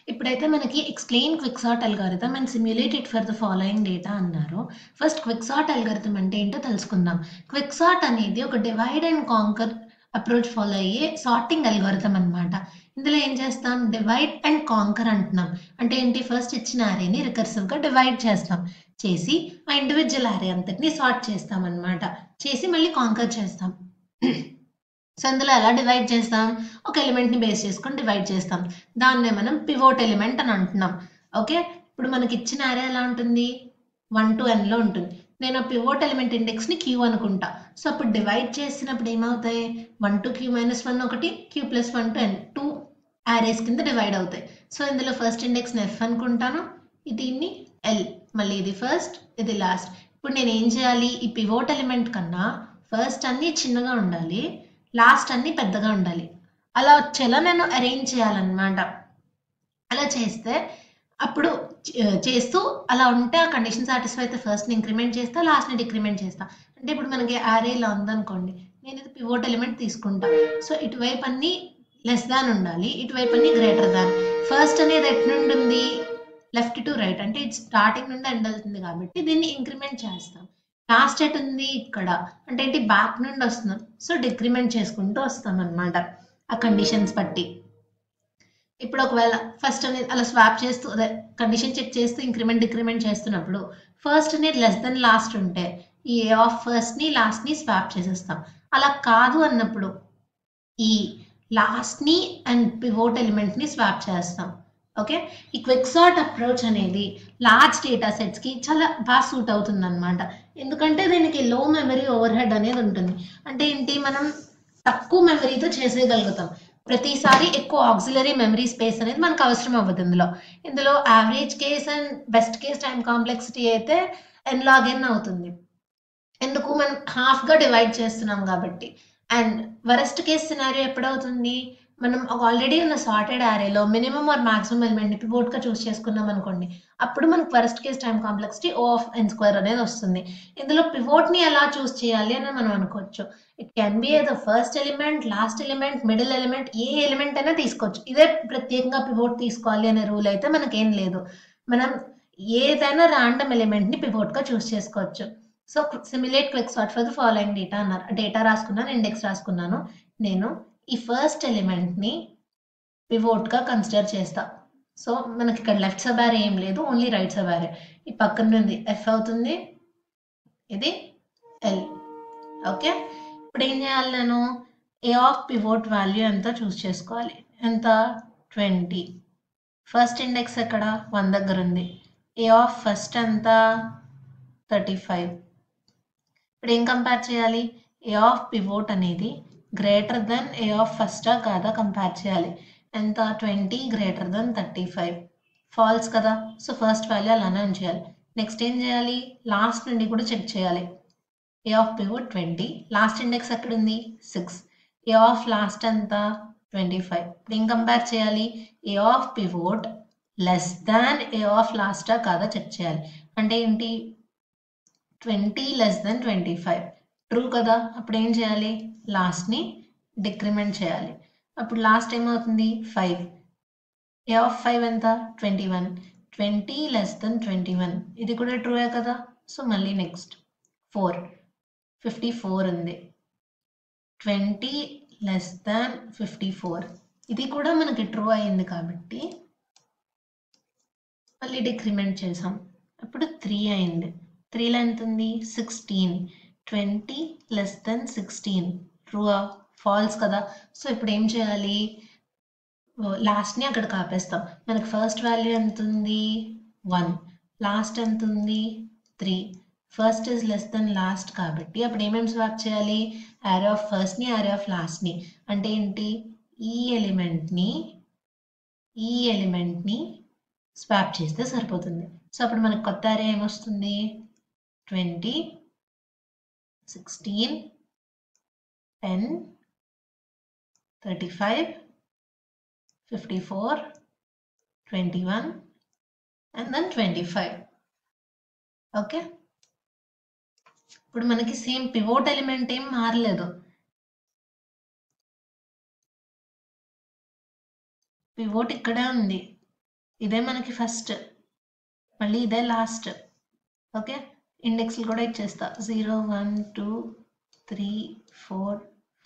ఇప్పుడైతే మనకి explain quicksort algorithm and simulate it for the following data అన్నారు. First quicksort algorithm అంటే ఏంటో తెలుసుకుందాం. క్విక్సార్ట్ అనేది ఒక divide and conquer approach follow అయ్యే సార్టింగ్ అల్గారిథం అన్నమాట. ఇందులో ఏం చేస్తాం? డివైడ్ అండ్ కాంకర్ అంటున్నాం. అంటే ఏంటి? ఫస్ట్ ఇచ్చిన అరేని రికర్సివ్‌గా డివైడ్ చేస్తాం. చేసి ఆ ఇండివిడ్యువల్ అరే అంతటిని సార్ట్ చేస్తాం అన్నమాట. చేసి మళ్ళీ కాంకర్ చేస్తాం. సో ఇందులో ఎలా డివైడ్ చేస్తాం? ఒక ఎలిమెంట్‌ని బేస్ చేసుకొని డివైడ్ చేస్తాం. దాన్నే మనం పివోట్ ఎలిమెంట్ అని అంటున్నాం. ఓకే. ఇప్పుడు మనకి ఇచ్చిన అరే ఎలా ఉంటుంది? 1 to nలో ఉంటుంది. నేను ఆ పివోట్ ఎలిమెంట్ ఇండెక్స్‌ని క్యూ అనుకుంటా. సో అప్పుడు డివైడ్ చేసినప్పుడు ఏమవుతాయి? 1 to q - 1 ఒకటి, q + 1 to n 2 అరేస్ కింద డివైడ్ అవుతాయి. సో ఇందులో ఫస్ట్ ఇండెక్స్‌ని f అనుకుంటాను. దీన్ని l. మళ్ళీ ఇది ఫస్ట్, ఇది లాస్ట్. ఇప్పుడు నేను ఏం చేయాలి? ఈ పివోట్ ఎలిమెంట్ కన్నా ఫస్ట్ అన్నీ చిన్నగా ఉండాలి. లాస్ట్ అన్ని పెద్దగా ఉండాలి. అలా వచ్చేలా నేను అరేంజ్ చేయాలన్నమాట. అలా చేస్తే అప్పుడు చేస్తూ అలా ఉంటే ఆ కండిషన్ సాటిస్ఫై అయితే ఫస్ట్‌ని ఇంక్రిమెంట్ చేస్తా, లాస్ట్‌ని డిక్రిమెంట్ చేస్తా. అంటే ఇప్పుడు మనకి అరే ఇలా ఉందనుకోండి. నేను ఇది పివోట్ ఎలిమెంట్ తీసుకుంటా. సో ఇటువైపు అన్ని లెస్ దాన్ ఉండాలి. ఇటువైపు అన్ని గ్రేటర్ దాన్. ఫస్ట్ అనేది ఎటు నుండి ఉంది? Left to right. అంటే ఇది స్టార్టింగ్ నుండి ఎండ్ అవుతుంది కాబట్టి దీన్ని ఇంక్రిమెంట్ చేస్తాం. లాస్ట్ ఎటు ఉంది? ఇక్కడ. అంటే ఏంటి? బ్యాక్ నుండి వస్తున్నాం. సో డిక్రిమెంట్ చేసుకుంటూ వస్తాం అన్నమాట. ఆ కండిషన్స్ బట్టి. ఇప్పుడు ఒకవేళ ఫస్ట్ అనేది అలా స్వాప్ చేస్తూ అదే కండిషన్ చెక్ చేస్తూ ఇంక్రిమెంట్ డిక్రిమెంట్ చేస్తున్నప్పుడు ఫస్ట్ అనేది లెస్ దెన్ లాస్ట్ ఉంటే ఈ ఏ ఆఫ్ ఫస్ట్‌ని లాస్ట్‌ని స్వాప్ చేసేస్తాం. అలా కాదు అన్నప్పుడు ఈ లాస్ట్‌ని అండ్ పివోట్ ఎలిమెంట్‌ని స్వాప్ చేస్తాం. ఓకే. ఈ క్విక్సార్ట్ అప్రోచ్ అనేది లార్జ్ డేటా సెట్స్‌కి చాలా బాగా సూట్ అవుతుందన్నమాట. ఎందుకంటే దీనికి లో మెమరీ ఓవర్ హెడ్ అనేది ఉంటుంది. అంటే ఏంటి? మనం తక్కువ మెమరీతో చేసేయగలుగుతాం. ప్రతిసారి ఎక్కువ ఆక్సిలరీ మెమరీ స్పేస్ అనేది మనకు అవసరం అవ్వదు ఇందులో. ఇందులో average case and best case time complexity అయితే n log n అవుతుంది. ఎందుకు? మనం హాఫ్‌గా డివైడ్ చేస్తున్నాం కాబట్టి. అండ్ వరస్ట్ కేస్ సినారియో ఎప్పుడవుతుంది? మనం ఒక ఆల్రెడీ ఉన్న సార్టెడ్ అరేలో మినిమమ్ ఆర్ మాక్సిమం ఎలిమెంట్‌ని పివోట్‌గా చూస్ చేసుకున్నాం అనుకోండి. అప్పుడు మనకు worst case time complexity O of n² అనేది వస్తుంది. ఇందులో పివోట్‌ని ఎలా చూస్ చేయాలి అని మనం అనుకోవచ్చు. It can be either first element, last element, middle element A element అయినా తీసుకోవచ్చు. ఇదే ప్రత్యేకంగా పివోట్ తీసుకోవాలి అనే రూల్ అయితే మనకేం లేదు. మనం ఏదైనా ర్యాండమ్ ఎలిమెంట్‌ని పివోట్‌గా చూస్ చేసుకోవచ్చు. So simulate quicksort for the following data అన్నారు. డేటా రాసుకున్నాను, ఇండెక్స్ రాసుకున్నాను. నేను ఈ ఫస్ట్ ఎలిమెంట్‌ని పివోట్‌గా కన్సిడర్ చేస్తా. సో మనకి ఇక్కడ లెఫ్ట్ సబ్ అరే ఏం లేదు. ఓన్లీ రైట్ సబ్ అరే. ఈ పక్కన నుండి f అవుతుంది. ఇది l. ఓకే. ఇప్పుడు ఏం చేయాలి నేను? ఏ ఆఫ్ పివోట్ వాల్యూ ఎంత చూస్ చేసుకోవాలి. ఎంత? 20. ఫస్ట్ ఇండెక్స్ ఎక్కడ? 1 దగ్గర ఉంది. ఏ ఆఫ్ ఫస్ట్ ఎంత? 35. ఇప్పుడు ఏం కంపేర్ చేయాలి? ఏ ఆఫ్ పివోట్ అనేది గ్రేటర్ దెన్ ఏ ఆఫ్ ఫస్టా కాదా కంపేర్ చేయాలి. ఎంత? 20 గ్రేటర్ దెన్ 35. ఫాల్స్ కదా. సో ఫస్ట్ వాల్యూ అలానే ఉంచేయాలి. నెక్స్ట్ ఏం చేయాలి? లాస్ట్ నుండి కూడా చెక్ చేయాలి. A of pivot 20. Last index ఎక్కడ ఉంది? 6. ఏ ఆఫ్ లాస్ట్ ఎంత? 25. ఇప్పుడు ఏం కంపేర్ చేయాలి? A of pivot less than a of లాస్టా కాదా చెక్ చేయాలి. అంటే ఏంటి? 20 లెస్ దెన్ 25. ట్రూ కదా. అప్పుడు ఏం చేయాలి? లాస్ట్‌ని డిక్రిమెంట్ చేయాలి. అప్పుడు లాస్ట్ ఏమవుతుంది? 5. ఏ ఆఫ్ 5 ఎంత? 21. 20 లెస్ దెన్ 21. ఇది కూడా ట్రూయే కదా. సో మళ్ళీ నెక్స్ట్ 4. 54 ఉంది. 20 లెస్ దాన్ 54. ఇది కూడా మనకి ట్రూ అయింది కాబట్టి మళ్ళీ డిక్రిమెంట్ చేసాం. అప్పుడు 3 అయింది. 3లో ఎంత ఉంది? 16. 20 లెస్ దెన్ 16. ట్రూవా? ఫాల్స్ కదా. సో ఇప్పుడు ఏం చేయాలి? లాస్ట్‌ని అక్కడ ఆపేస్తాం. మనకు ఫస్ట్ వాల్యూ ఎంత ఉంది? 1. లాస్ట్ ఎంత ఉంది? 3. First is less than last కాబట్టి అప్పుడు ఏమేమి స్వాప్ చేయాలి? అరే ఆఫ్ ఫస్ట్‌ని, అరే ఆఫ్ లాస్ట్‌ని. అంటే ఏంటి? ఈ ఎలిమెంట్‌ని స్వాప్ చేస్తే సరిపోతుంది. సో అప్పుడు మనకు కొత్త అరే ఏమొస్తుంది? 20, 16, 10, 35, 54, 21 and then 25. ఓకే. ఇప్పుడు మనకి సేమ్ పివోట్ ఎలిమెంట్ ఏం మారలేదు. పివోట్ ఇక్కడే ఉంది. ఇదే మనకి ఫస్ట్, మళ్ళీ ఇదే లాస్ట్. ఓకే, ఇండెక్స్లు కూడా ఇచ్చేస్తా 0 1 2 3 4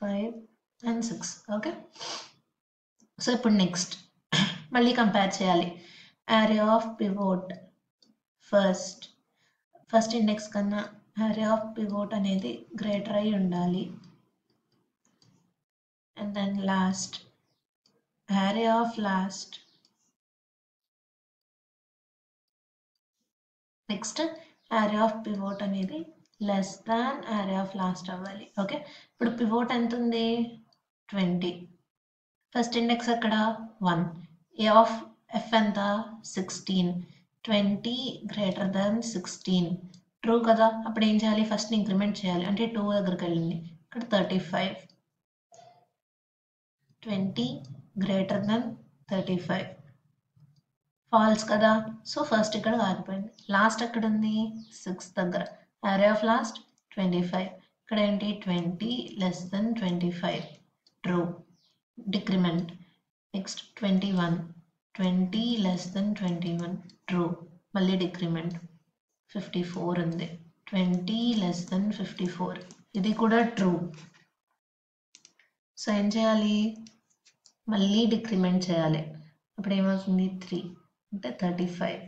5 and 6. ఓకే, సో ఇప్పుడు నెక్స్ట్ మళ్ళీ కంపేర్ చేయాలి. array of pivot first index కన్నా array of pivot అనేది గ్రేటర్ అయి ఉండాలి. And then last array of last, next array of pivot అనేది less than array of last అవ్వాలి. ఓకే, ఇప్పుడు పివోట్ ఎంత ఉంది 20, ఫస్ట్ ఇండెక్స్ అక్కడ 1, a of f ఎంత 16, 20 గ్రేటర్ దాన్ 16 ట్రూ కదా. అప్పుడు ఏం చేయాలి, ఫస్ట్ ఇంక్రిమెంట్ చేయాలి, అంటే 2 దగ్గరికి వెళ్ళింది, ఇక్కడ 35, 20 గ్రేటర్ దాన్ 35 ఫాల్స్ కదా. సో ఫస్ట్ ఇక్కడ ఆగిపోయింది. లాస్ట్ ఎక్కడ ఉంది 6 దగ్గర, array of last 25, ఇక్కడ ఏంటి 20 less then 25 true, decrement. Next 21, 20 less then 21 true, మళ్ళీ డిక్రిమెంట్. 54 ఉంది, 20 లెస్ దెన్ 54, ఇది కూడా ట్రూ. సో ఏం చేయాలి, మళ్ళీ డిక్రిమెంట్ చేయాలి, అప్పుడు ఏమవుతుంది 3 అంటే 35,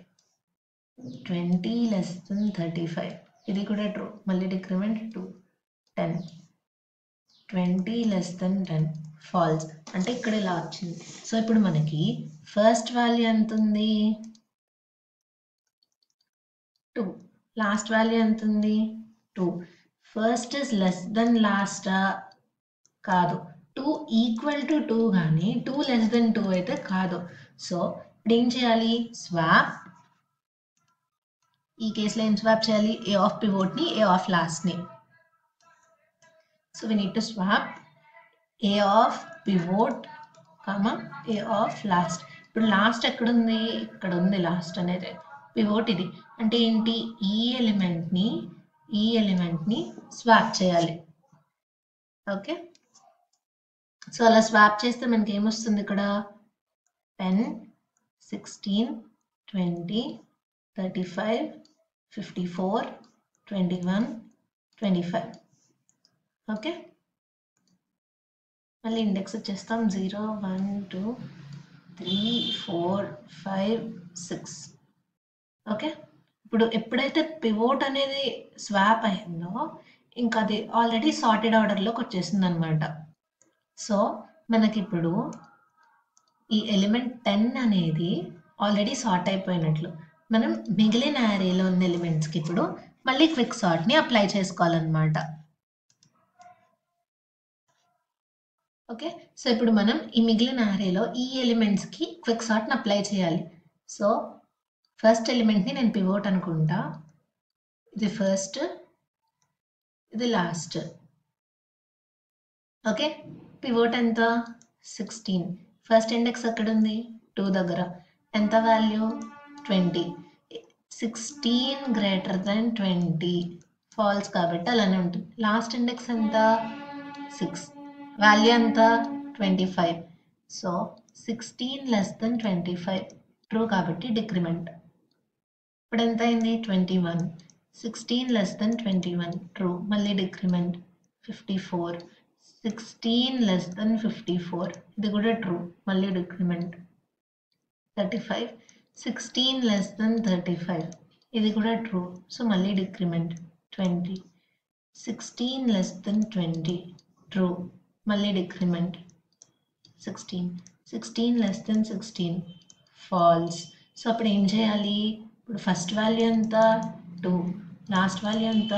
20 లెస్ దెన్ 35, ఇది కూడా ట్రూ, మళ్ళీ డిక్రిమెంట్ 2, 10, 20 లెస్ దెన్ 10 ఫాల్స్, అంటే ఇక్కడ ఇలా వచ్చింది. సో ఇప్పుడు మనకి ఫస్ట్ వాల్యూ ఎంత ఉంది 2, లాస్ట్ వాల్యూ ఎంత ఉంది 2. First is less than last కాదు, 2 ఈక్వల్ టు 2 కానీ 2 లెస్ దెన్ 2 అయితే కాదు. సో ఇప్పుడు ఏం చేయాలి, స్వాప్. ఈ కేసులో ఏం స్వాప్ చేయాలి, a of pivot ని a of last ని. So we need to swap a of pivot a of last. ఇప్పుడు లాస్ట్ ఎక్కడ ఉంది, ఇక్కడ ఉంది లాస్ట్ అనేది, పివోట్ ఇది అంటే ఏంటి, ఈ ఎలిమెంట్ ని స్వాప్ చేయాలి. ఓకే, సో అలా స్వాప్ చేస్తే మనకి ఏమొస్తుంది, ఇక్కడ 10 16 20 35 54 21 25. ఓకే, మళ్ళీ ఇండెక్స్ వచ్చేస్తాం 0 1 2 3 4 5 6. ఓకే, ఇప్పుడు ఎప్పుడైతే పివోట్ అనేది స్వాప్ అయిందో ఇంకా అది ఆల్రెడీ సార్టెడ్ ఆర్డర్లోకి వచ్చేసింది అనమాట. సో మనకి ఇప్పుడు ఈ ఎలిమెంట్ 10 అనేది ఆల్రెడీ సార్ట్ అయిపోయినట్లు. మనం మిగిలిన యారేలో ఉన్న ఎలిమెంట్స్కి ఇప్పుడు మళ్ళీ క్విక్ సార్ట్ని అప్లై చేసుకోవాలన్నమాట. ఓకే, సో ఇప్పుడు మనం ఈ మిగిలిన యారేలో ఈ ఎలిమెంట్స్కి క్విక్ సార్ట్ని అప్లై చేయాలి. సో ఫస్ట్ ఎలిమెంట్ని నేను పివోట్ అనుకుంటా, ఇది ఫస్ట్, ఇది లాస్ట్. ఓకే, పివోట్ ఎంత 16, ఫస్ట్ ఇండెక్స్ ఎక్కడ ఉంది 2 దగ్గర, ఎంత వాల్యూ 20, 16 గ్రేటర్ దెన్ 20 ఫాల్స్ కాబట్టి అలానే ఉంటుంది. లాస్ట్ ఇండెక్స్ ఎంత 6, వాల్యూ ఎంత 25, సో 16 లెస్ దెన్ 25 ట్రూ కాబట్టి డిక్రిమెంట్. ఇప్పుడు ఎంత అయింది 21, 16 లెస్ దెన్ 21 ట్రూ, మళ్ళీ డిక్రిమెంట్. 54, 16 లెస్ దెన్ 54, ఇది కూడా ట్రూ, మళ్ళీ డిక్రిమెంట్. 35, 16 లెస్ దెన్ 35, ఇది కూడా ట్రూ, సో మళ్ళీ డిక్రిమెంట్. 20, 16 లెస్ దెన్ 20 ట్రూ, మళ్ళీ decrement. 16, 16 less than 16 false. So అప్పుడు ఏం చేయాలి, ఇప్పుడు ఫస్ట్ వాల్యూ ఎంత 2, లాస్ట్ వాల్యూ ఎంత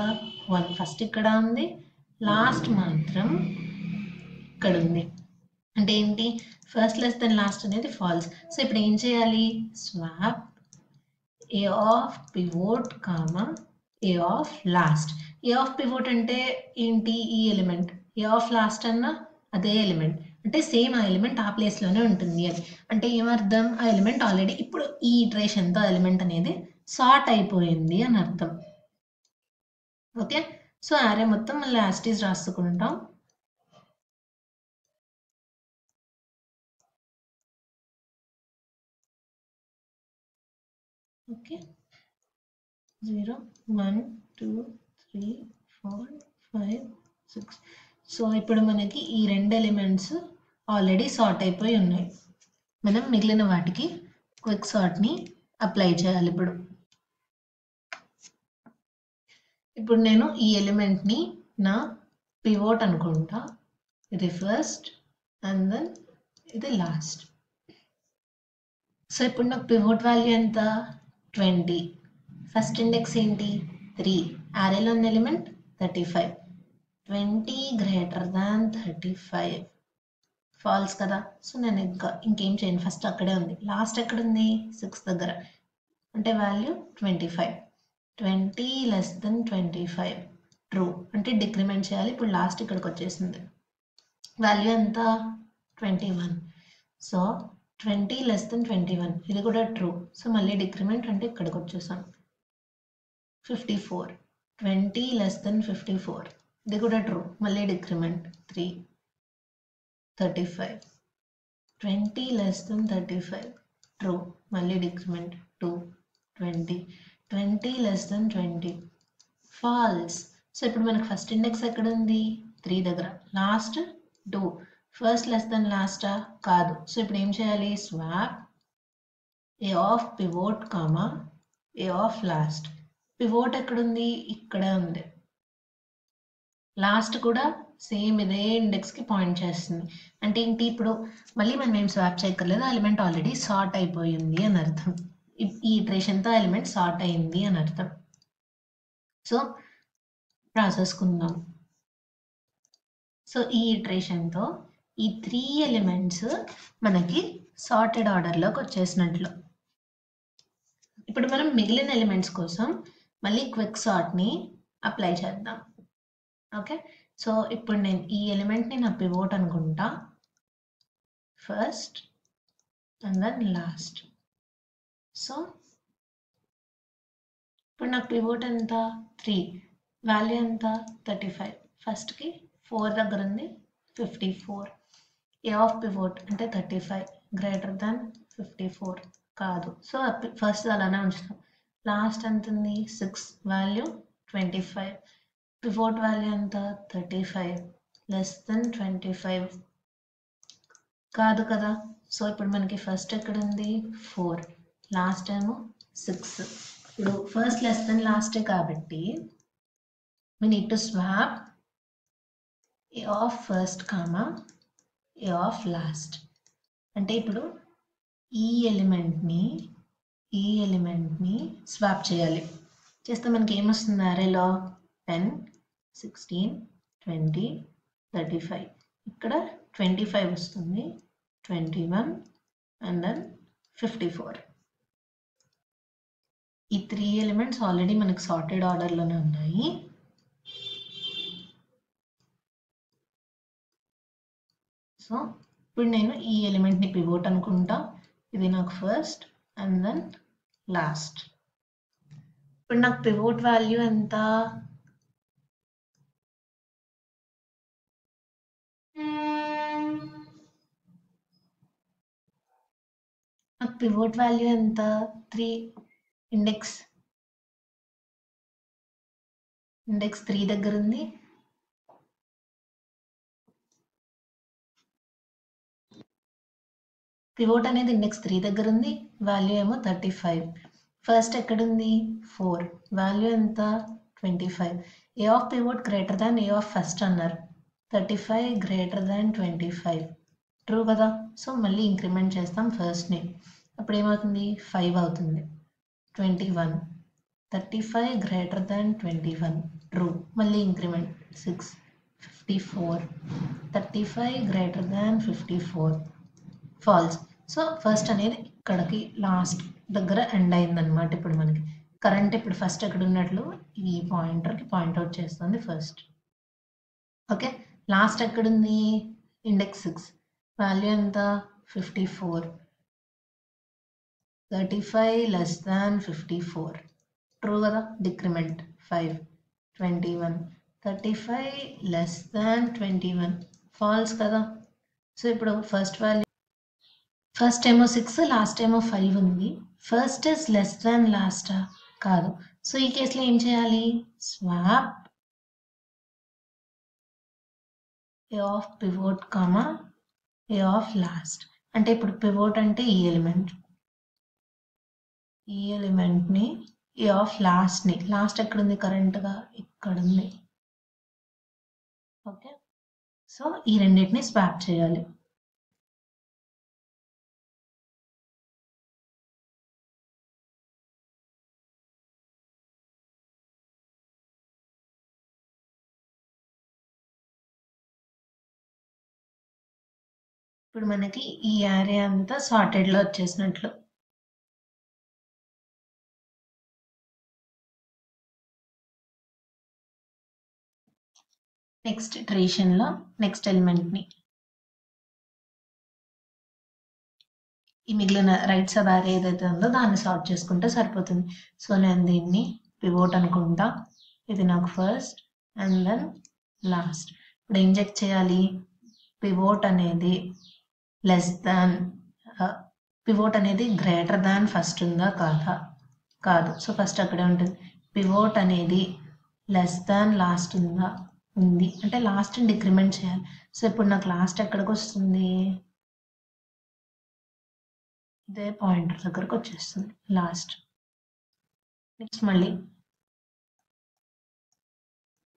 1, ఫస్ట్ ఇక్కడ ఉంది, లాస్ట్ మాత్రం ఇక్కడ ఉంది. అంటే ఏంటి, ఫస్ట్ లెస్ దెన్ లాస్ట్ అనేది ఫాల్స్. సో ఇప్పుడు ఏం చేయాలి, swap a of pivot a of last. a of pivot అంటే ఏంటి, ఈ ఎలిమెంట్, a of last అన్న అదే ఎలిమెంట్, అంటే సేమ్ ఆ ఎలిమెంట్ ఆ ప్లేస్లోనే ఉంటుంది అని. అంటే ఏమర్థం, ఆ ఎలిమెంట్ ఆల్రెడీ ఇప్పుడు ఈ ఇటరేషన్తో ఎలిమెంట్ అనేది సార్ట్ అయిపోయింది అని అర్థం. ఓకే, సో యారే మొత్తం మళ్ళీ యాజ్ ఇట్ ఈజ్ రాసుకుంటాం. ఓకే 0 1 2 3 4 5 6. సో ఇప్పుడు మనకి ఈ రెండు ఎలిమెంట్స్ ఆల్రెడీ సార్ట్ అయిపోయి ఉన్నాయి. మనం మిగిలిన వాటికి క్విక్ సార్ట్ని అప్లై చేయాలి. ఇప్పుడు నేను ఈ ఎలిమెంట్ని నా పివోట్ అనుకుంటా. ఇది ఫస్ట్ అండ్ దెన్ ఇది లాస్ట్. సో ఇప్పుడు నాకు పివోట్ వాల్యూ ఎంత 20. ఫస్ట్ ఇండెక్స్ ఏంటి 3. అరేలో ఉన్న ఎలిమెంట్ 35. 20 గ్రేటర్ దాన్ 35 ఫాల్స్ కదా. సో నేను ఇంకేం చేయను, ఫస్ట్ అక్కడే ఉంది. లాస్ట్ ఎక్కడ ఉంది 6 దగ్గర, అంటే వాల్యూ 25. 20 లెస్ దెన్ 25 ట్రూ, అంటే డిక్రిమెంట్ చేయాలి. ఇప్పుడు లాస్ట్ ఇక్కడికి వచ్చేసింది, వాల్యూ ఎంత 21. సో 20 లెస్ దెన్ 21 ఇది కూడా ట్రూ. సో మళ్ళీ డిక్రిమెంట్ అంటే ఇక్కడికి వచ్చేసాం. 54 20 లెస్ దెన్ 54 ఇది కూడా ట్రూ, మళ్ళీ డిక్రిమెంట్ 3. 35 20 లెస్ దెన్ 35 ట్రూ, మళ్ళీ decrement 2. 20 20 less than 20 false. So ఇప్పుడు మనకు ఫస్ట్ ఇండెక్స్ ఎక్కడ ఉంది 3 దగ్గర, లాస్ట్ 2. ఫస్ట్ లెస్ దెన్ లాస్టా కాదు. సో ఇప్పుడు ఏం చేయాలి, swap a of pivot comma a of last. Pivot ఎక్కడుంది ఇక్కడే ఉంది, లాస్ట్ కూడా సేమ్ ఇదే ఇండెక్స్కి పాయింట్ చేస్తుంది. అంటే ఏంటి, ఇప్పుడు మళ్ళీ మనం ఏం స్వాప్ చేయక్కర్లేదు, ఎలిమెంట్ ఆల్రెడీ సార్ట్ అయిపోయింది అని అర్థం. ఈ ఇటరేషన్తో ఎలిమెంట్ సార్ట్ అయింది అని అర్థం. సో రాసేసుకుందాం. సో ఈ ఇటరేషన్తో ఈ 3 ఎలిమెంట్స్ మనకి సార్టెడ్ ఆర్డర్లోకి వచ్చేసినట్లు. ఇప్పుడు మనం మిగిలిన ఎలిమెంట్స్ కోసం మళ్ళీ క్విక్ సార్ట్ని అప్లై చేద్దాం. ఓకే, సో ఇప్పుడు నేను ఈ ఎలిమెంట్ని నా పివోట్ అనుకుంటా, first and then last. So ఇప్పుడు నాకు పివోట్ ఎంత 3, వాల్యూ ఎంత 35. ఫస్ట్కి 4 దగ్గర ఉంది 54. ఏ ఆఫ్ పివోట్ అంటే 35 గ్రేటర్ దాన్ 54 కాదు. సో ఫస్ట్ అలానే ఉంచుతాం. లాస్ట్ ఎంత ఉంది 6, వాల్యూ 25. పివోట్ వాల్యూ ఎంత 35 లెస్ దెన్ 25 కాదు కదా. సో ఇప్పుడు మనకి ఫస్ట్ ఎక్కడ ఉంది 4, లాస్ట్ ఏమో 6. ఇప్పుడు ఫస్ట్ లెస్ దెన్ లాస్టే కాబట్టి we need to swap a of first comma a of last. అంటే ఇప్పుడు ఈ ఎలిమెంట్ని స్వాప్ చేయాలి. చేస్తే మనకి ఏమొస్తుంది, అరేలో 10 16 20 35, ఇక్కడ 25 వస్తుంది, 21 అండ్ దెన్ 54. ఈ 3 ఎలిమెంట్స్ ఆల్రెడీ మనకి సార్టెడ్ ఆర్డర్లోనే ఉన్నాయి. సో ఇప్పుడు నేను ఈ ఎలిమెంట్ని పివోట్ అనుకుంటా, ఇది నాకు ఫస్ట్ అండ్ దెన్ లాస్ట్. ఇప్పుడు నాకు పివోట్ వాల్యూ ఎంత పివోట్ వాల్యూ ఎంత 3, ఇండెక్స్ 3 దగ్గర ఉంది. పివోట్ అనేది ఇండెక్స్ 3 దగ్గర ఉంది, వాల్యూ ఏమో 35. ఫస్ట్ ఎక్కడుంది 4, వాల్యూ ఎంత 25. A of pivot greater than a of first అన్నారు, 35 గ్రేటర్ దాన్ 25 ట్రూ కదా. సో మళ్ళీ ఇంక్రిమెంట్ చేస్తాం ఫస్ట్ని, అప్పుడు ఏమవుతుంది 5 అవుతుంది. 21 35 గ్రేటర్ దాన్ 21 ట్రూ, మళ్ళీ increment 6 54 35 greater than 54 false. So first అనేది ఇక్కడికి లాస్ట్ దగ్గర ఎండ్ అయిందనమాట. ఇప్పుడు మనకి కరెంట్ ఇప్పుడు ఫస్ట్ ఎక్కడ ఉన్నట్లు ఈ పాయింటర్కి పాయింట్అవుట్ చేస్తుంది ఫస్ట్. ఓకే, లాస్ట్ ఎక్కడుంది ఇండెక్స్ 6, వాల్యూ ఎంత 54. 35 లెస్ దాన్ 54 ట్రూ కదా, డిక్రిమెంట్ 5. 21 35 లెస్ దాన్ 21 ఫాల్స్ కదా. సో ఇప్పుడు ఫస్ట్ వాల్యూ, ఫస్ట్ ఏమో 6, లాస్ట్ ఏమో 5 ఉంది. First is less than last కాదు. సో ఈ కేసులో ఏం చేయాలి? Swap a of pivot comma a of last. అంటే ఇప్పుడు పివోట్ అంటే ఈ ఎలిమెంట్ని ఏ ఆఫ్ లాస్ట్ని, లాస్ట్ ఎక్కడుంది కరెంట్గా? ఇక్కడ ఉంది. ఓకే, సో ఈ రెండింటిని స్వాప్ చేయాలి. ఇప్పుడు మనకి ఈ యారే అంతా సార్టెడ్లో వచ్చేసినట్లు. నెక్స్ట్ ఇటరేషన్లో నెక్స్ట్ ఎలిమెంట్ని ఈ మిగిలిన రైట్ సబ్ యారే ఏదైతే ఉందో దాన్ని సార్ట్ చేసుకుంటే సరిపోతుంది. సో నేను దీన్ని పివోట్ అనుకుంటా. ఇది నాకు ఫస్ట్ అండ్ దెన్ లాస్ట్. ఇప్పుడు ఏం చెక్ చేయాలి? పివోట్ అనేది లెస్ దాన్ పివోట్ అనేది గ్రేటర్ దాన్ ఫస్ట్ ఉందా కాదా? కాదు. సో ఫస్ట్ అక్కడే ఉంటుంది. పివోట్ అనేది లెస్ దాన్ లాస్ట్ ఉందా? ఉంది. అంటే లాస్ట్ డిక్రిమెంట్ చేయాలి. సో ఇప్పుడు నాకు లాస్ట్ ఎక్కడికి వస్తుంది? ఇదే పాయింటర్ దగ్గరకు వచ్చేస్తుంది లాస్ట్. నెక్స్ట్ మళ్ళీ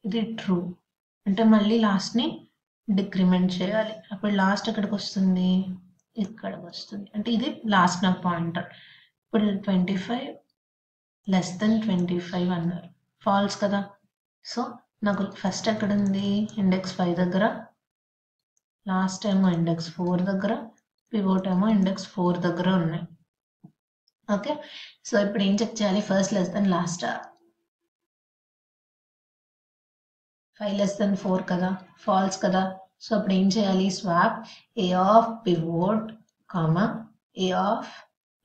ఇది ట్రూ అంటే మళ్ళీ లాస్ట్ని డిక్రిమెంట్ చేయాలి. అప్పుడు లాస్ట్ ఎక్కడికి వస్తుంది? ఇక్కడికి వస్తుంది. అంటే ఇది లాస్ట్ నాకు పాయింటర్. ఇప్పుడు 25 లెస్ దెన్ 25 అన్నారు, ఫాల్స్ కదా. సో నాకు ఫస్ట్ ఎక్కడ ఉంది? ఇండెక్స్ 5 దగ్గర, లాస్ట్ ఏమో ఇండెక్స్ 4 దగ్గర, పివోట్ ఏమో ఇండెక్స్ 4 దగ్గర ఉన్నాయి. ఓకే, సో ఇప్పుడు ఏం చెక్ చేయాలి? First less then last. 5 less than 4 కదా, ఫాల్స్ కదా. సో అప్పుడు ఏం చేయాలి? Swap a of pivot comma a of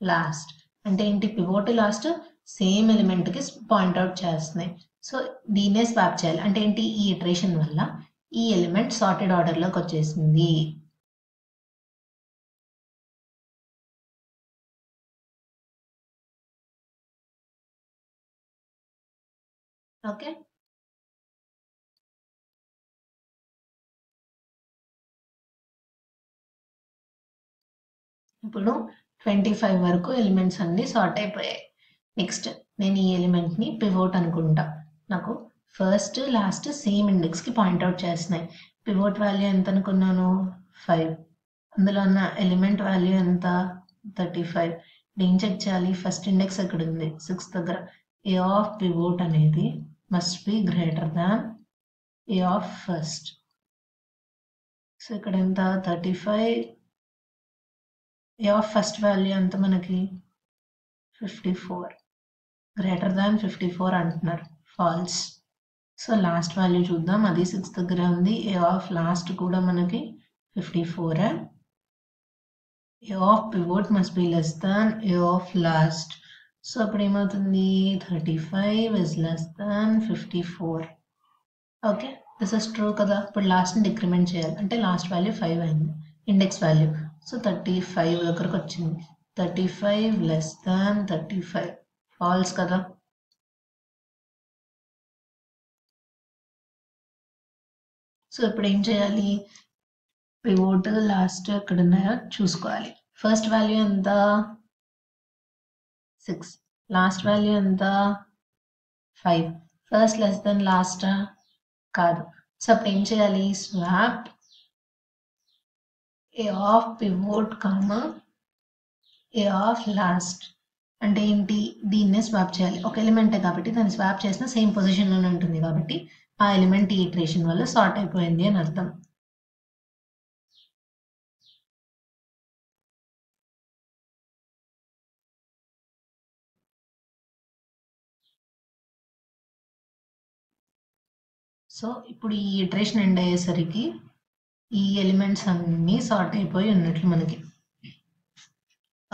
last. అంటే ఏంటి? పివోట్ లాస్ట్ సేమ్ ఎలిమెంట్కి పాయింట్అవుట్ చేస్తున్నాయి. సో దీన్నే స్వాప్ చేయాలి. అంటే ఏంటి? ఈ ఇటరేషన్ వల్ల ఈ ఎలిమెంట్ సార్టెడ్ ఆర్డర్లోకి వచ్చేసింది. ఓకే, ఇప్పుడు 25 వరకు ఎలిమెంట్స్ అన్ని సార్ట్ అయిపోయాయి. నెక్స్ట్ నేను ఈ ఎలిమెంట్ని పివోట్ అనుకుంటా. నాకు ఫస్ట్ లాస్ట్ సేమ్ ఇండెక్స్కి పాయింట్అవుట్ చేస్తున్నాయి. పివోట్ వాల్యూ ఎంత అనుకున్నాను? 5. అందులో ఉన్న ఎలిమెంట్ వాల్యూ ఎంత? 35. ఏం చెక్ చేయాలి? ఫస్ట్ ఇండెక్స్ ఎక్కడ ఉంది? 6 దగ్గర. ఏ ఆఫ్ పివోట్ అనేది must be greater than a of first. So ఇక్కడ ఎంత? 35. ఏ ఆఫ్ ఫస్ట్ వాల్యూ ఎంత మనకి? 54. గ్రేటర్ దాన్ 54 అంటున్నారు, ఫాల్స్. సో లాస్ట్ వాల్యూ చూద్దాం. అది 6 దగ్గర ఉంది. ఏ ఆఫ్ లాస్ట్ కూడా మనకి 54. A of pivot must be less than a of last. So అప్పుడు ఏమవుతుంది? 35 is less than 54. Okay, this is true కదా. ఇప్పుడు లాస్ట్ని డిక్రిమెంట్ చేయాలి. అంటే లాస్ట్ వాల్యూ 5 అయింది, ఇండెక్స్ వాల్యూ. సో 35 దగ్గరకు వచ్చింది. 35 లెస్ దాన్ 35, ఫాల్స్ కదా. సో ఇప్పుడు ఏం చేయాలి? పివోట్ లాస్ట్ ఎక్కడ ఉన్నాయో చూసుకోవాలి. ఫస్ట్ వాల్యూ ఎంత? 6. లాస్ట్ వాల్యూ ఎంత? 5. ఫస్ట్ లెస్ దెన్ లాస్ట్ కాదు. సో అప్పుడు ఏం చేయాలి? Swap a of pivot comma a of last. అంటే ఏంటి? దీన్నే స్వాప్ చేయాలి. ఒక ఎలిమెంటే కాబట్టి దాన్ని స్వాప్ చేసిన సేమ్ పొజిషన్లోనే ఉంటుంది కాబట్టి ఆ ఎలిమెంట్ ఈ ఇటరేషన్ వల్ల సార్ట్ అయిపోయింది అని అర్థం. సో ఇప్పుడు ఈ ఇటరేషన్ ఎండ్ అయ్యేసరికి ఈ ఎలిమెంట్స్ అన్నీ సార్ట్ అయిపోయి ఉన్నట్లు మనకి.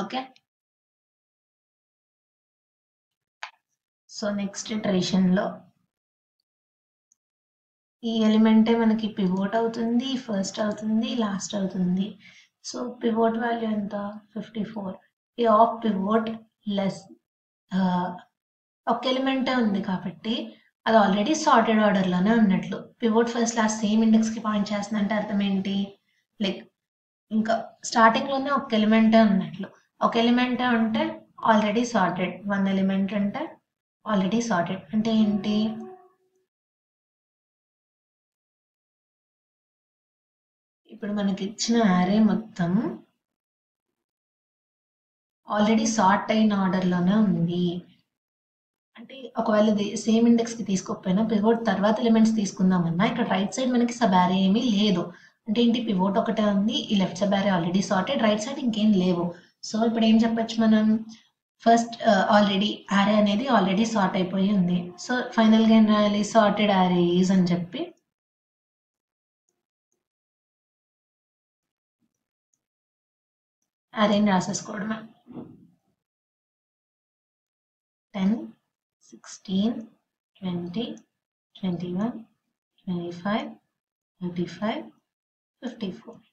ఓకే, సో నెక్స్ట్ ఇటరేషన్లో ఈ ఎలిమెంటే మనకి పివోట్ అవుతుంది, ఫస్ట్ అవుతుంది, లాస్ట్ అవుతుంది. సో పివోట్ వాల్యూ ఎంత? 54. ఏ ఆఫ్ పివోట్ లెస్ ఒక ఎలిమెంటే ఉంది కాబట్టి అది ఆల్రెడీ సార్టెడ్ ఆర్డర్లోనే ఉన్నట్లు. పివోట్ ఫస్ట్ లాస్ట్ సేమ్ ఇండెక్స్కి పాయింట్ చేస్తుందంటే అర్థం ఏంటి, లైక్ ఇంకా స్టార్టింగ్లోనే ఒక ఎలిమెంటే ఉన్నట్లు. ఒక ఎలిమెంటే ఉంటే ఆల్రెడీ సార్టెడ్, 1 ఎలిమెంట్ అంటే ఆల్రెడీ సార్టెడ్. అంటే ఏంటి, ఇప్పుడు మనకి ఇచ్చిన యారే మొత్తం ఆల్రెడీ సార్ట్ అయిన ఆర్డర్లోనే ఉంది. అంటే ఒకవేళ ఇది సేమ్ ఇండెక్స్కి తీసుకోకపోయినా పివోట్ తర్వాత ఎలిమెంట్స్ తీసుకుందామన్నా ఇక్కడ రైట్ సైడ్ మనకి సబ్ యారే ఏమీ లేదు. అంటే ఏంటి, పివోట్ ఒకటే ఉంది, ఈ లెఫ్ట్ సబ్ యారే ఆల్రెడీ సార్టెడ్, రైట్ సైడ్ ఇంకేం లేవు. సో ఇప్పుడు ఏం చెప్పొచ్చు మనం, ఫస్ట్ ఆల్రెడీ యారే అనేది ఆల్రెడీ సార్ట్ అయిపోయి ఉంది. సో ఫైనల్గా ఏం రాయాలి, సార్టెడ్ యారేస్ అని చెప్పి యారేని రాసేసుకోవడమే. 10, 16, 20, 21, 25, 35, 54.